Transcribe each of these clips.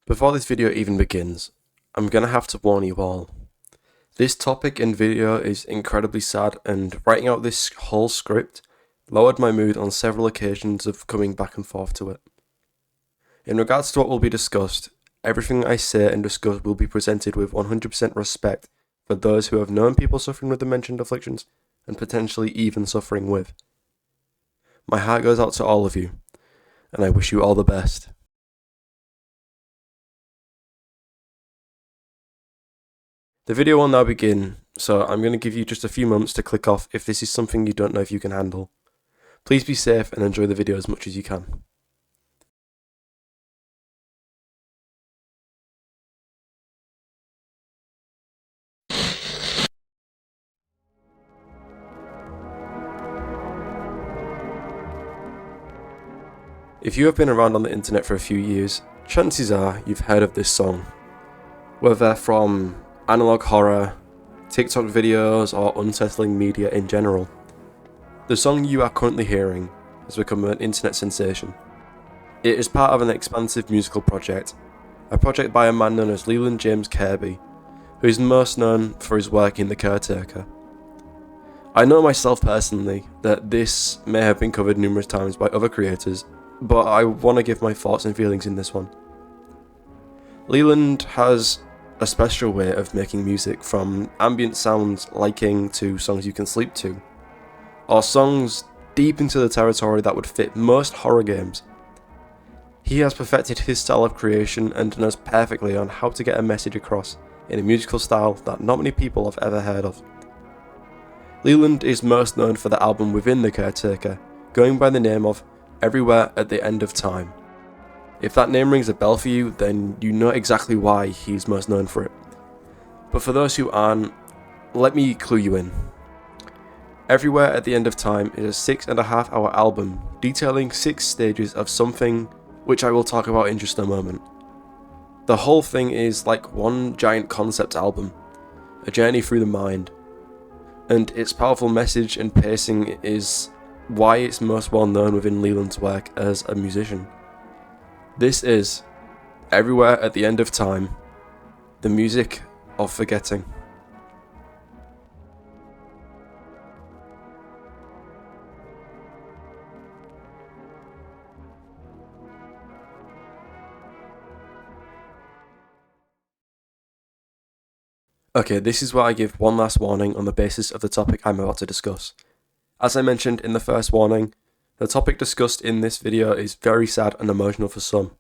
Before this video even begins, I'm gonna have to warn you all. This topic and video is incredibly sad, and writing out this whole script lowered my mood on several occasions of coming back and forth to it. In regards to what will be discussed, everything I say and discuss will be presented with 100% respect for those who have known people suffering with the mentioned afflictions and potentially even suffering with. My heart goes out to all of you, and I wish you all the best. The video will now begin, so I'm going to give you just a few moments to click off if this is something you don't know if you can handle. Please be safe and enjoy the video as much as you can. If you have been around on the internet for a few years, chances are you've heard of this song. Whether from analog horror, TikTok videos, or unsettling media in general, the song you are currently hearing has become an internet sensation. It is part of an expansive musical project, a project by a man known as Leyland Kirby, who is most known for his work in The Caretaker. I know myself personally that this may have been covered numerous times by other creators, but I want to give my thoughts and feelings in this one. Leyland has a special way of making music, from ambient sounds liking to songs you can sleep to, or songs deep into the territory that would fit most horror games. He has perfected his style of creation and knows perfectly on how to get a message across in a musical style that not many people have ever heard of. Leyland is most known for the album within The Caretaker, going by the name of Everywhere at the End of Time. If that name rings a bell for you, then you know exactly why he's most known for it. But for those who aren't, let me clue you in. Everywhere at the End of Time is a 6.5 hour album detailing 6 stages of something which I will talk about in just a moment. The whole thing is like one giant concept album, a journey through the mind, and its powerful message and pacing is why it's most well known within Leyland's work as a musician. This is Everywhere at the End of Time, the music of forgetting. Okay, this is where I give one last warning on the basis of the topic I'm about to discuss. As I mentioned in the first warning, the topic discussed in this video is very sad and emotional for some.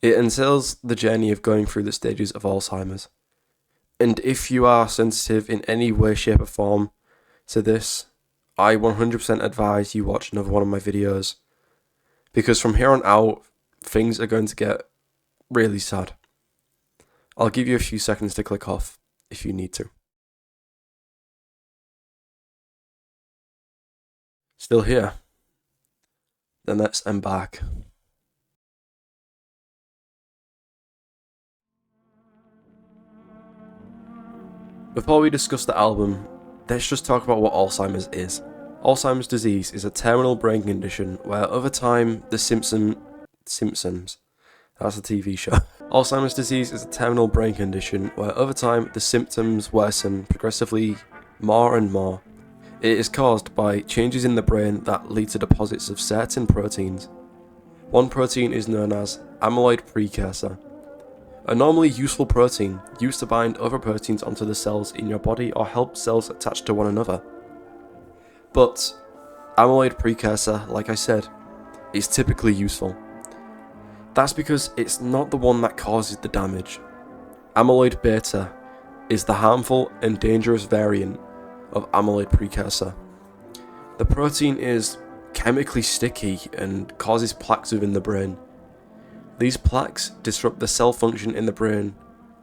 It entails the journey of going through the stages of Alzheimer's. And if you are sensitive in any way, shape or form to this, I 100% advise you watch another one of my videos. Because from here on out, things are going to get really sad. I'll give you a few seconds to click off if you need to. Still here? Then let's embark. Before we discuss the album, let's just talk about what Alzheimer's is. Alzheimer's disease is a terminal brain condition where over time the Simpsons, that's a TV show. Alzheimer's disease is a terminal brain condition where over time the symptoms worsen progressively more and more. It is caused by changes in the brain that lead to deposits of certain proteins. One protein is known as amyloid precursor, a normally useful protein used to bind other proteins onto the cells in your body or help cells attach to one another. But amyloid precursor, like I said, is typically useful. That's because it's not the one that causes the damage. Amyloid beta is the harmful and dangerous variant of amyloid precursor. The protein is chemically sticky and causes plaques within the brain. These plaques disrupt the cell function in the brain,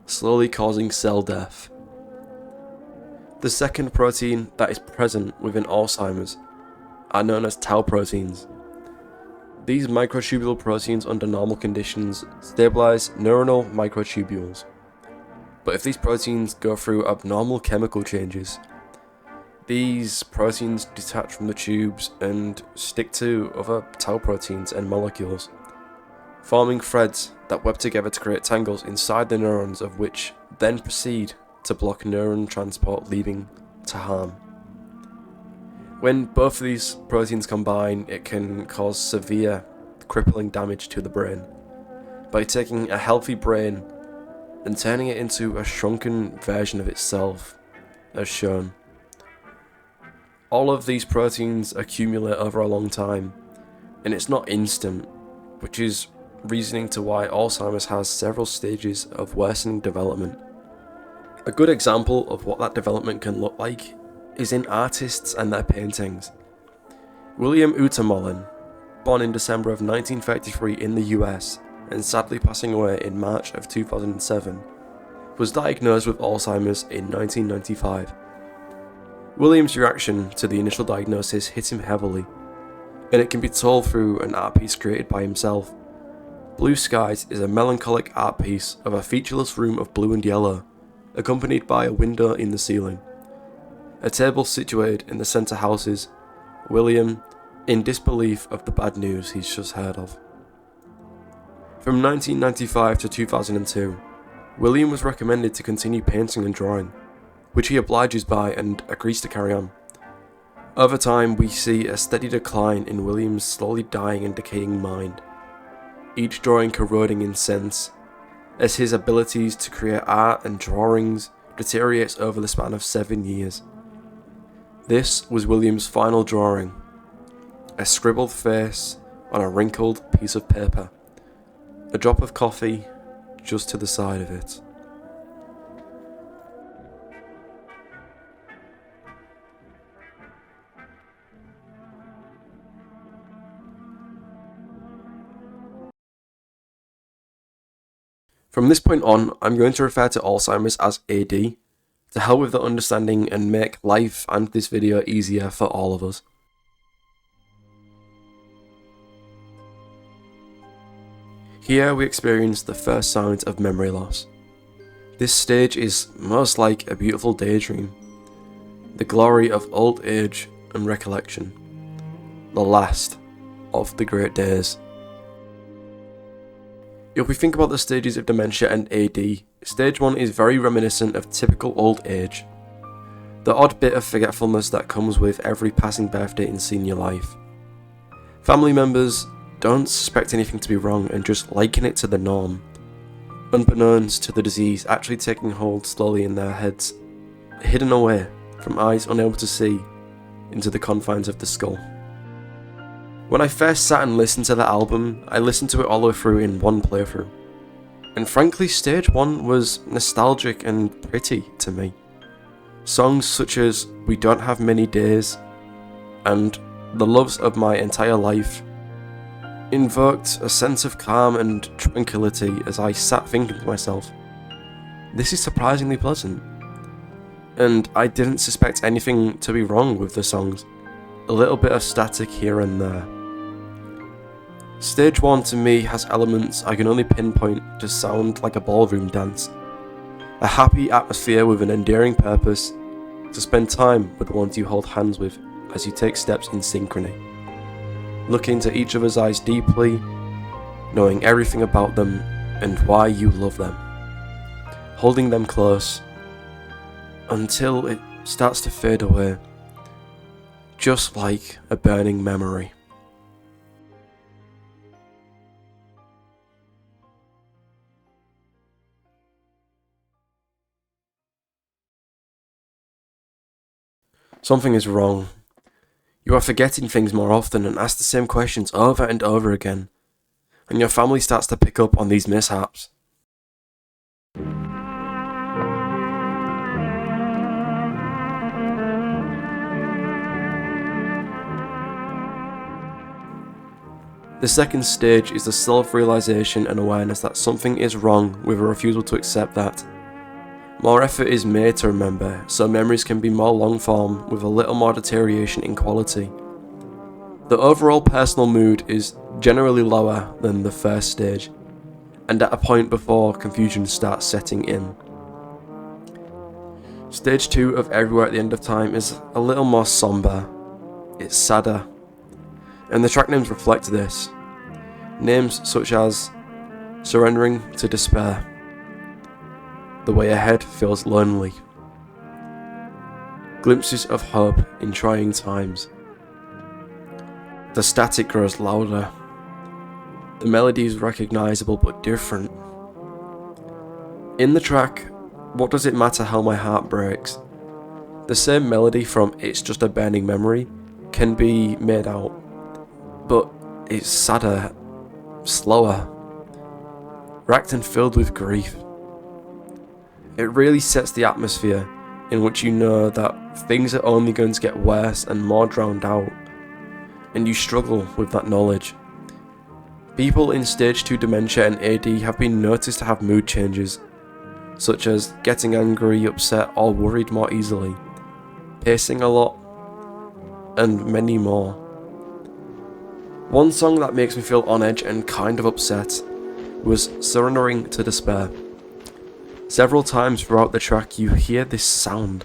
slowly causing cell death. The second protein that is present within Alzheimer's are known as tau proteins. These microtubule proteins under normal conditions stabilize neuronal microtubules. But if these proteins go through abnormal chemical changes, these proteins detach from the tubes and stick to other tau proteins and molecules. forming threads that web together to create tangles inside the neurons, of which then proceed to block neuron transport, leading to harm. When both of these proteins combine, it can cause severe, crippling damage to the brain by taking a healthy brain and turning it into a shrunken version of itself, as shown. All of these proteins accumulate over a long time, and it's not instant, which is reasoning to why Alzheimer's has several stages of worsening development. A good example of what that development can look like is in artists and their paintings. William Utermohlen, born in December of 1933 in the US and sadly passing away in March of 2007, was diagnosed with Alzheimer's in 1995. William's reaction to the initial diagnosis hit him heavily, and it can be told through an art piece created by himself. Blue Skies is a melancholic art piece of a featureless room of blue and yellow, accompanied by a window in the ceiling. A table situated in the centre houses William in disbelief of the bad news he's just heard of. From 1995 to 2002, William was recommended to continue painting and drawing, which he obliges by and agrees to carry on. Over time, we see a steady decline in William's slowly dying and decaying mind, each drawing corroding in sense, as his abilities to create art and drawings deteriorates over the span of 7 years. This was William's final drawing, a scribbled face on a wrinkled piece of paper, a drop of coffee just to the side of it. From this point on, I'm going to refer to Alzheimer's as AD, to help with the understanding and make life and this video easier for all of us. Here we experience the first signs of memory loss. This stage is most like a beautiful daydream, the glory of old age and recollection, the last of the great days. If we think about the stages of dementia and AD, stage 1 is very reminiscent of typical old age, the odd bit of forgetfulness that comes with every passing birthday in senior life. Family members don't suspect anything to be wrong and just liken it to the norm, unbeknownst to the disease actually taking hold slowly in their heads, hidden away from eyes unable to see into the confines of the skull. When I first sat and listened to the album, I listened to it all the way through in one playthrough, and frankly stage 1 was nostalgic and pretty to me. Songs such as We Don't Have Many Days and The Loves of My Entire Life invoked a sense of calm and tranquility as I sat thinking to myself, this is surprisingly pleasant. And I didn't suspect anything to be wrong with the songs, a little bit of static here and there. Stage 1 to me has elements I can only pinpoint to sound like a ballroom dance, a happy atmosphere with an endearing purpose, to spend time with the ones you hold hands with as you take steps in synchrony. Look into each other's eyes deeply, knowing everything about them and why you love them. Holding them close until it starts to fade away, just like a burning memory. Something is wrong. You are forgetting things more often and ask the same questions over and over again, and your family starts to pick up on these mishaps. The second stage is the self-realization and awareness that something is wrong, with a refusal to accept that. More effort is made to remember, so memories can be more long-form with a little more deterioration in quality. The overall personal mood is generally lower than the first stage, and at a point before confusion starts setting in. Stage 2 of Everywhere at the End of Time is a little more somber, it's sadder, and the track names reflect this. Names such as surrendering to despair. The way ahead feels lonely. Glimpses of hope in trying times. The static grows louder. The melody is recognisable but different. In the track, What Does It Matter How My Heart Breaks? The same melody from It's Just a Burning Memory can be made out, but it's sadder, slower, racked and filled with grief. It really sets the atmosphere in which you know that things are only going to get worse and more drowned out, and you struggle with that knowledge. People in stage 2 dementia and AD have been noticed to have mood changes, such as getting angry, upset or worried more easily, pacing a lot, and many more. One song that makes me feel on edge and kind of upset was Surrendering to Despair. Several times throughout the track you hear this sound,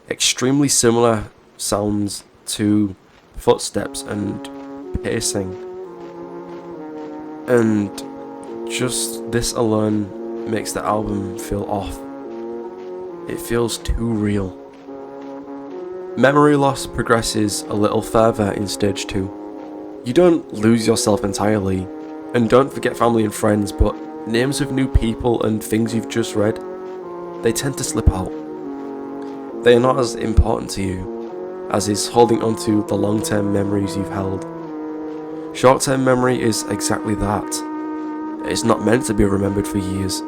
extremely similar sounds to footsteps and pacing, and just this alone makes the album feel off. It feels too real. Memory loss progresses a little further in stage 2. You don't lose yourself entirely, and don't forget family and friends, but names of new people and things you've just read, they tend to slip out. They are not as important to you as is holding onto the long-term memories you've held. Short-term memory is exactly that. It's not meant to be remembered for years.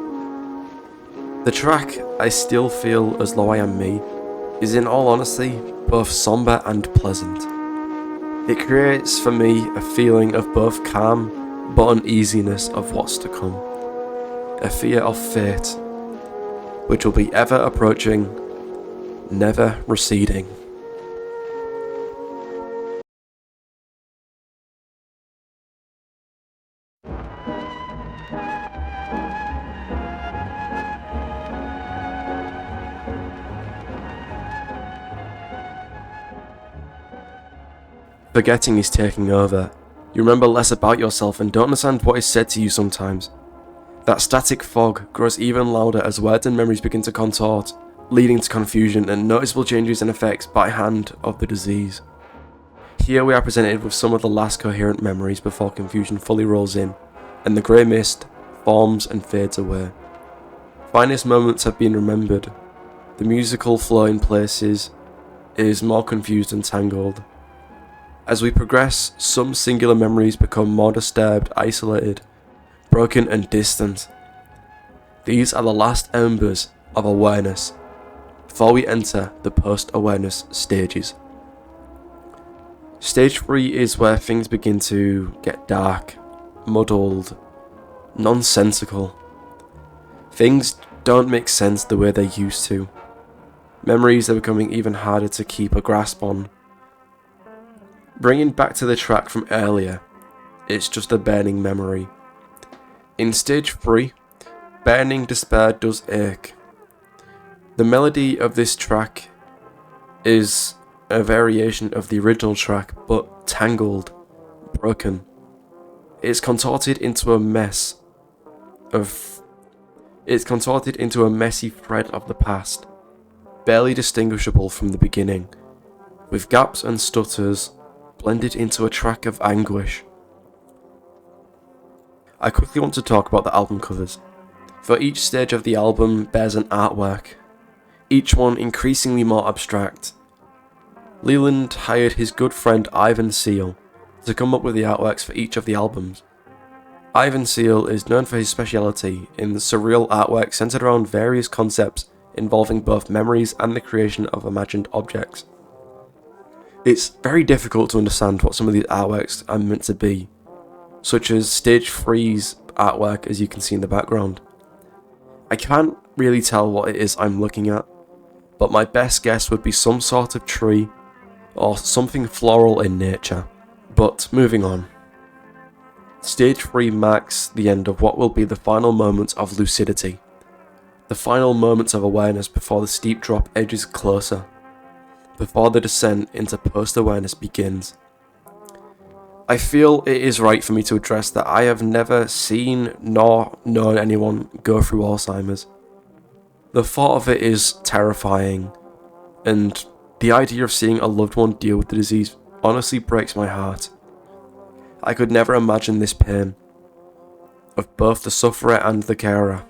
The track, I Still Feel As Though I Am Me, is in all honesty both somber and pleasant. It creates for me a feeling of both calm but uneasiness of what's to come. A fear of fate, which will be ever approaching, never receding. Forgetting is taking over. You remember less about yourself and don't understand what is said to you sometimes. That static fog grows even louder as words and memories begin to contort, leading to confusion and noticeable changes and effects by hand of the disease. Here we are presented with some of the last coherent memories before confusion fully rolls in, and the grey mist forms and fades away. Finest moments have been remembered. The musical flow in places is more confused and tangled. As we progress, some singular memories become more disturbed, isolated, broken and distant. These are the last embers of awareness before we enter the post-awareness stages. Stage 3 is where things begin to get dark, muddled, nonsensical. Things don't make sense the way they used to. Memories are becoming even harder to keep a grasp on. Bringing back to the track from earlier, It's Just a Burning Memory. In stage 3, burning despair does ache. The melody of this track is a variation of the original track, but tangled, broken. It's contorted into a messy thread of the past, barely distinguishable from the beginning, with gaps and stutters blended into a track of anguish. I quickly want to talk about the album covers. For each stage of the album bears an artwork, each one increasingly more abstract. Leyland hired his good friend Ivan Seal to come up with the artworks for each of the albums. Ivan Seal is known for his speciality in surreal artwork centered around various concepts involving both memories and the creation of imagined objects. It's very difficult to understand what some of these artworks are meant to be, such as Stage 3's artwork as you can see in the background. I can't really tell what it is I'm looking at, but my best guess would be some sort of tree or something floral in nature. But moving on. Stage 3 marks the end of what will be the final moments of lucidity, the final moments of awareness before the steep drop edges closer, before the descent into post-awareness begins. I feel it is right for me to address that I have never seen nor known anyone go through Alzheimer's. The thought of it is terrifying, and the idea of seeing a loved one deal with the disease honestly breaks my heart. I could never imagine this pain of both the sufferer and the carer.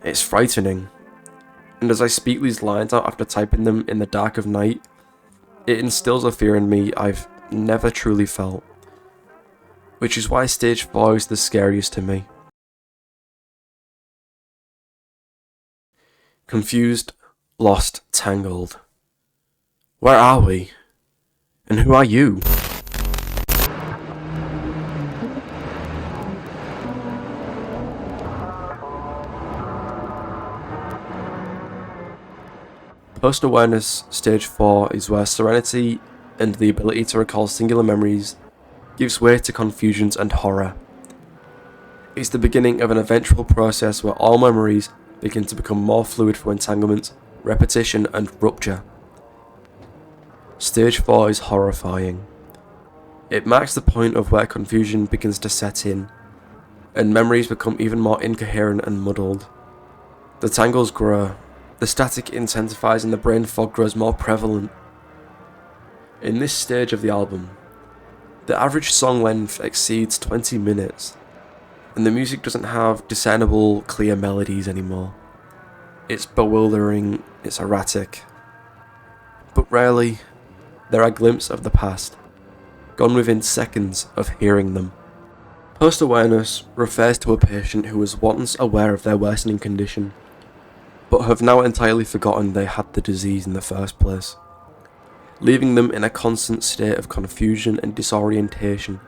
It's frightening, and as I speak these lines out after typing them in the dark of night, it instills a fear in me I've never truly felt, which is why stage 4 is the scariest to me. Confused, lost, tangled. Where are we? And who are you? Post-awareness stage 4 is where serenity and the ability to recall singular memories gives way to confusions and horror. It's the beginning of an eventual process where all memories begin to become more fluid through entanglement, repetition, and rupture. Stage 4 is horrifying. It marks the point of where confusion begins to set in, and memories become even more incoherent and muddled. The tangles grow, the static intensifies, and the brain fog grows more prevalent. In this stage of the album, the average song length exceeds 20 minutes, and the music doesn't have discernible, clear melodies anymore. It's bewildering, it's erratic, but rarely, there are glimpses of the past, gone within seconds of hearing them. Post-awareness refers to a patient who was once aware of their worsening condition, but have now entirely forgotten they had the disease in the first place, leaving them in a constant state of confusion and disorientation.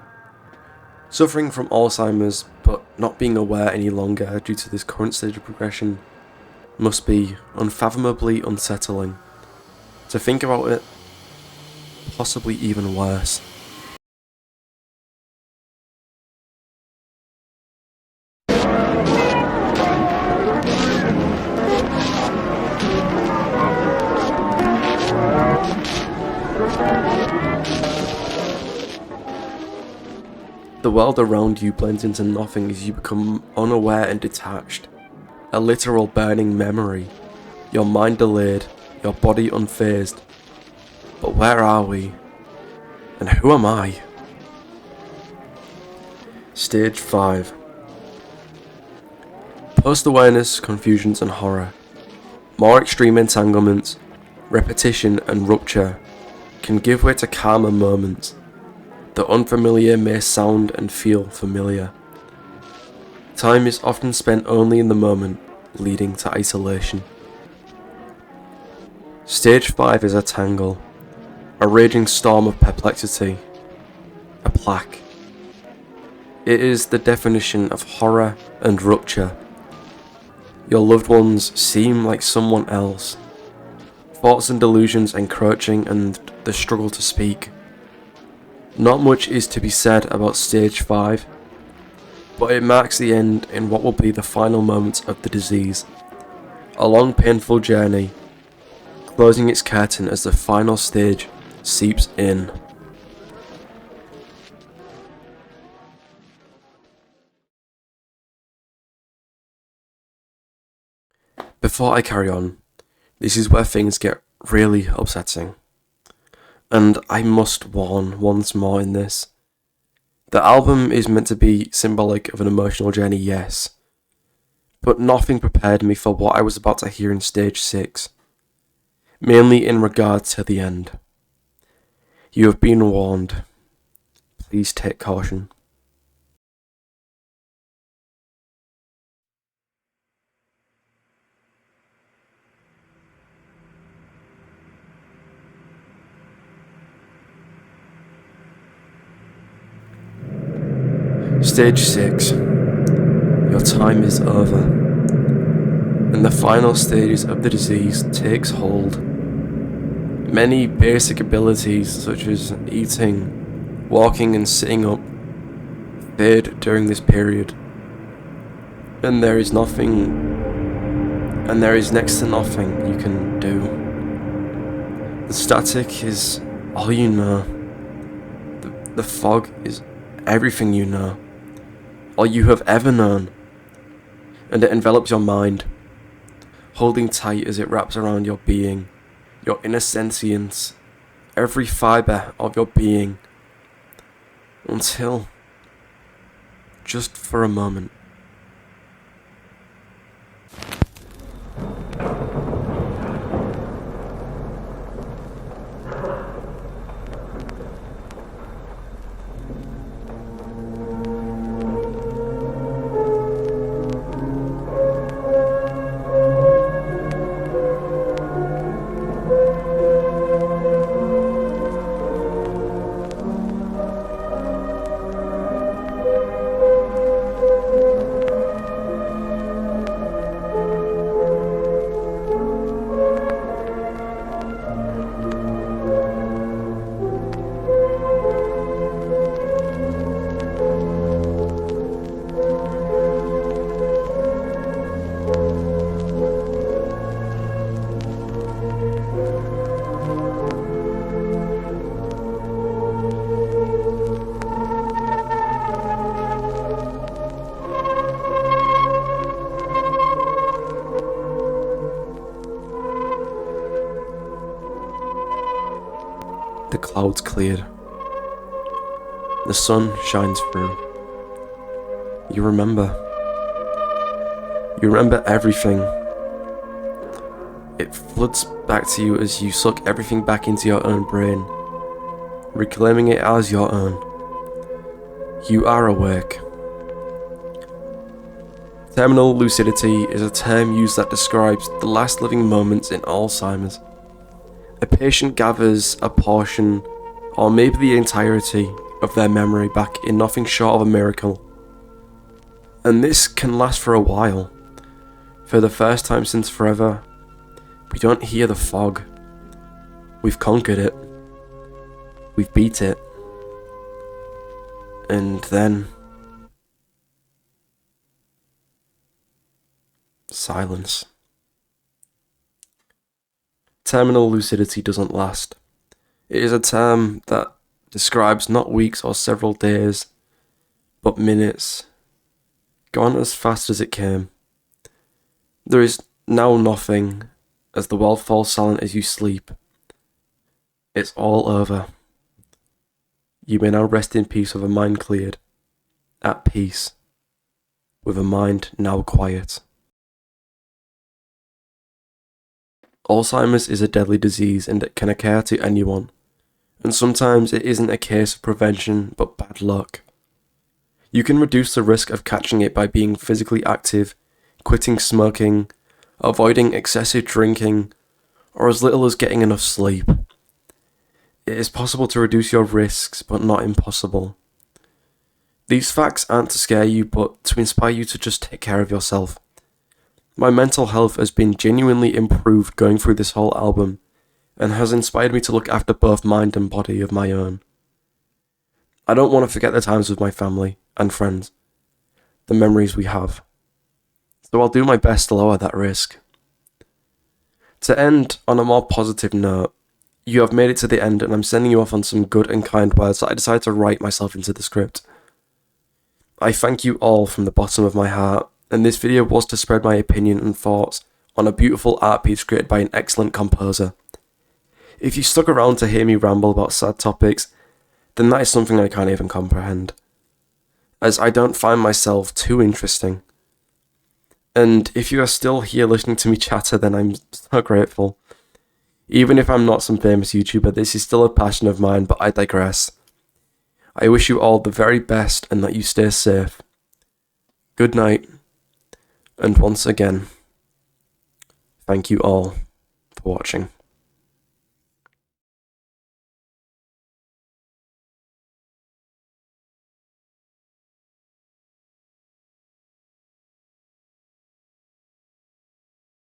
Suffering from Alzheimer's, but not being aware any longer due to this current stage of progression, must be unfathomably unsettling. To think about it, possibly even worse. The world around you blends into nothing as you become unaware and detached. A literal burning memory. Your mind delayed, your body unfazed. But where are we? And who am I? Stage 5. Post-awareness, confusions and horror. More extreme entanglements, repetition and rupture can give way to calmer moments. The unfamiliar may sound and feel familiar. Time is often spent only in the moment, leading to isolation. Stage 5 is a tangle, a raging storm of perplexity, a plaque. It is the definition of horror and rupture. Your loved ones seem like someone else. Thoughts and delusions encroaching and the struggle to speak. Not much is to be said about stage 5, but it marks the end in what will be the final moments of the disease. A long painful journey, closing its curtain as the final stage seeps in. Before I carry on, this is where things get really upsetting. And I must warn once more in this. The album is meant to be symbolic of an emotional journey, yes, but nothing prepared me for what I was about to hear in stage 6, mainly in regard to the end. You have been warned. Please take caution. Stage 6. Your time is over, and the final stages of the disease takes hold. Many basic abilities such as eating, walking and sitting up fade during this period, and there is next to nothing you can do. The static is all you know. The fog is everything you know, all you have ever known, and it envelops your mind, holding tight as it wraps around your being, your inner sentience, every fibre of your being, until, just for a moment, the clouds cleared. The sun shines through. You remember. You remember everything. It floods back to you as you suck everything back into your own brain, reclaiming it as your own. You are awake. Terminal lucidity is a term used that describes the last living moments in Alzheimer's. A patient gathers a portion, or maybe the entirety, of their memory back in nothing short of a miracle. And this can last for a while. For the first time since forever, we don't hear the fog. We've conquered it. We've beat it. And then... silence. Terminal lucidity doesn't last. It is a term that describes not weeks or several days, but minutes, gone as fast as it came. There is now nothing as the world falls silent as you sleep. It's all over. You may now rest in peace with a mind cleared, at peace, with a mind now quiet. Alzheimer's is a deadly disease and it can occur to anyone, and sometimes it isn't a case of prevention but bad luck. You can reduce the risk of catching it by being physically active, quitting smoking, avoiding excessive drinking, or as little as getting enough sleep. It is possible to reduce your risks, but not impossible. These facts aren't to scare you, but to inspire you to just take care of yourself. My mental health has been genuinely improved going through this whole album, and has inspired me to look after both mind and body of my own. I don't want to forget the times with my family and friends, the memories we have. So I'll do my best to lower that risk. To end on a more positive note, you have made it to the end and I'm sending you off on some good and kind words that I decided to write myself into the script. I thank you all from the bottom of my heart, and this video was to spread my opinion and thoughts on a beautiful art piece created by an excellent composer. If you stuck around to hear me ramble about sad topics, then that is something I can't even comprehend, as I don't find myself too interesting. And if you are still here listening to me chatter, then I'm so grateful. Even if I'm not some famous YouTuber, this is still a passion of mine, but I digress. I wish you all the very best and that you stay safe. Good night. And once again, thank you all for watching.